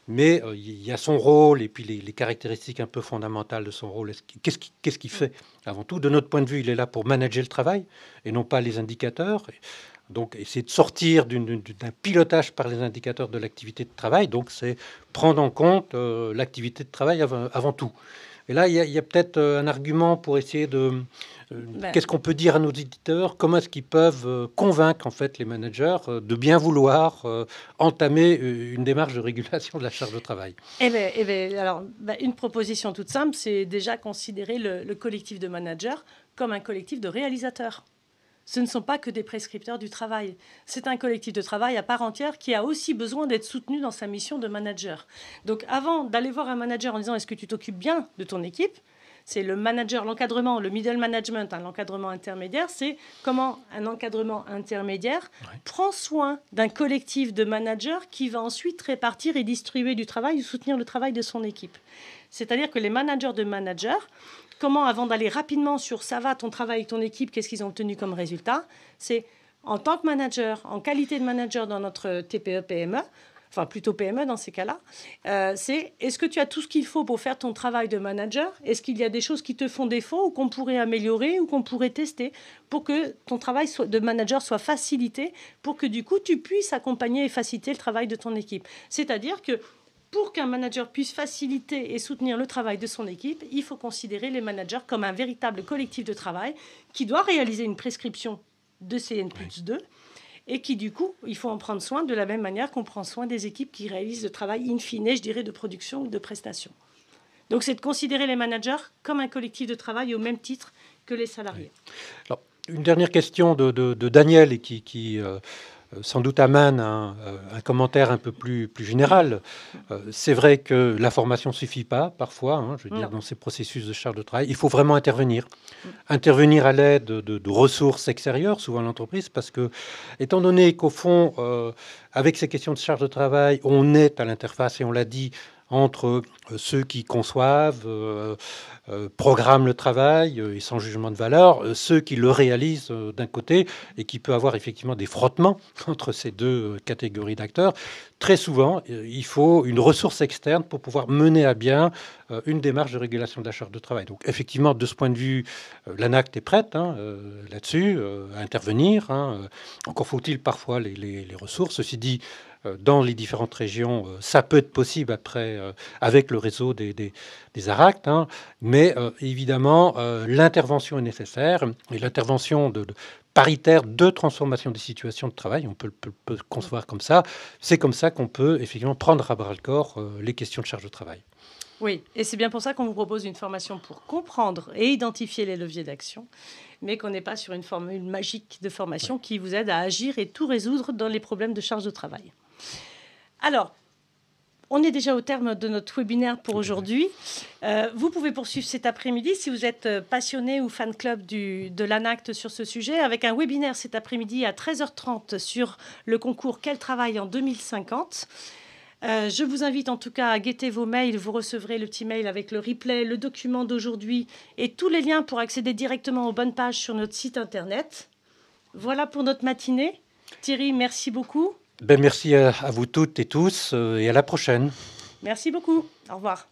mais il y a son rôle et puis les caractéristiques un peu fondamentales de son rôle. Qu'est-ce qu'il fait? Avant tout, de notre point de vue, il est là pour manager le travail et non pas les indicateurs. Donc, essayer de sortir d'un pilotage par les indicateurs de l'activité de travail. Donc, c'est prendre en compte l'activité de travail avant tout. Et là, il y a peut-être un argument pour essayer de... Qu'est-ce qu'on peut dire à nos éditeurs? Comment est-ce qu'ils peuvent convaincre en fait les managers de bien vouloir entamer une démarche de régulation de la charge de travail? Alors, une proposition toute simple, c'est déjà considérer le collectif de managers comme un collectif de réalisateurs. Ce ne sont pas que des prescripteurs du travail. C'est un collectif de travail à part entière qui a aussi besoin d'être soutenu dans sa mission de manager. Donc avant d'aller voir un manager en disant « est-ce que tu t'occupes bien de ton équipe ?» C'est le manager, l'encadrement, le middle management, l'encadrement intermédiaire, c'est comment un encadrement intermédiaire prend soin d'un collectif de managers qui va ensuite répartir et distribuer du travail ou soutenir le travail de son équipe. C'est-à-dire que les managers de managers, comment, avant d'aller rapidement sur ça va, ton travail avec ton équipe, qu'est-ce qu'ils ont obtenu comme résultat, c'est en tant que manager, en qualité de manager dans notre TPE-PME, enfin plutôt PME dans ces cas-là, c'est est-ce que tu as tout ce qu'il faut pour faire ton travail de manager? Est-ce qu'il y a des choses qui te font défaut ou qu'on pourrait améliorer ou qu'on pourrait tester pour que ton travail de manager soit facilité, pour que du coup tu puisses accompagner et faciliter le travail de ton équipe? C'est-à-dire que pour qu'un manager puisse faciliter et soutenir le travail de son équipe, il faut considérer les managers comme un véritable collectif de travail qui doit réaliser une prescription de CN+2 et qui, du coup, il faut en prendre soin de la même manière qu'on prend soin des équipes qui réalisent le travail in fine, je dirais, de production ou de prestation. Donc, c'est de considérer les managers comme un collectif de travail au même titre que les salariés. Alors, une dernière question de Daniel et qui sans doute amène un commentaire un peu plus général. C'est vrai que la formation ne suffit pas parfois, je veux dire, dans ces processus de charge de travail. Il faut vraiment intervenir. Intervenir à l'aide de ressources extérieures, souvent à l'entreprise, parce que, étant donné qu'au fond, avec ces questions de charge de travail, on est à l'interface, et on l'a dit, entre ceux qui conçoivent, programment le travail et sans jugement de valeur, ceux qui le réalisent d'un côté et qui peut avoir effectivement des frottements entre ces deux catégories d'acteurs. Très souvent, il faut une ressource externe pour pouvoir mener à bien une démarche de régulation de la charge de travail. Donc effectivement, de ce point de vue, l'ANACT est prête là-dessus à intervenir. Encore faut-il parfois les ressources. Ceci dit, dans les différentes régions, ça peut être possible après avec le réseau des ARACT, mais évidemment l'intervention est nécessaire et l'intervention de paritaire de transformation des situations de travail, on peut le concevoir comme ça. C'est comme ça qu'on peut effectivement prendre à bras-le-corps les questions de charge de travail. Oui, et c'est bien pour ça qu'on vous propose une formation pour comprendre et identifier les leviers d'action, mais qu'on n'est pas sur une formule magique de formation qui vous aide à agir et tout résoudre dans les problèmes de charge de travail. Alors, on est déjà au terme de notre webinaire pour aujourd'hui. Vous pouvez poursuivre cet après-midi si vous êtes passionné ou fan club de l'ANACT sur ce sujet, avec un webinaire cet après-midi à 13h30 sur le concours Quel travail en 2050 ? Je vous invite en tout cas à guetter vos mails. Vous recevrez le petit mail avec le replay, le document d'aujourd'hui et tous les liens pour accéder directement aux bonnes pages sur notre site internet. Voilà pour notre matinée. Thierry, merci beaucoup. Merci à vous toutes et tous et à la prochaine. Merci beaucoup. Au revoir.